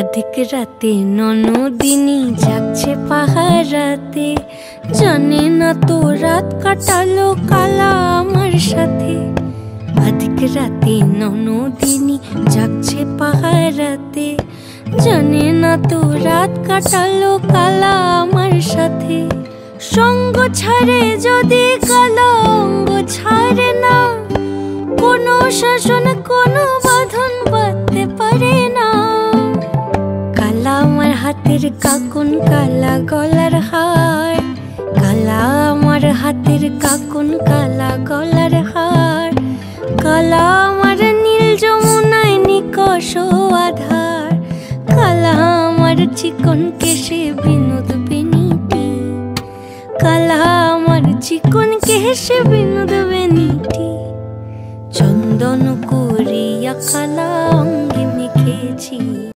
अधिक राते ननदिनी जागছে পাহারাতে, জানে না তো রাত কাটালো কালা আমার সাথে। अधिक রাতে ননদিনী जागছে পাহারাতে, জানে না তো রাত কাটালো কালা আমার সাথে। সঙ্গ ছাড়ে যদি কালা অঙ্গ ছাড়ে না, কোনো শাসন কোনো বাঁধন বাঁধতে পারে না। কালা আমার হাতের কাকুন কালা গলার হার, কালা আমার হাতের কাকুন কালা গলার হার। কালা আমার নীল যমুনায় নিকষ আধার, কালা আমার চিকন কেশে বিনোদ বেনিটি, কালা আমার চিকন কেশে বিনোদ বেনিটি। চন্দন করিয়া কালা অঙ্গে মেখেছি।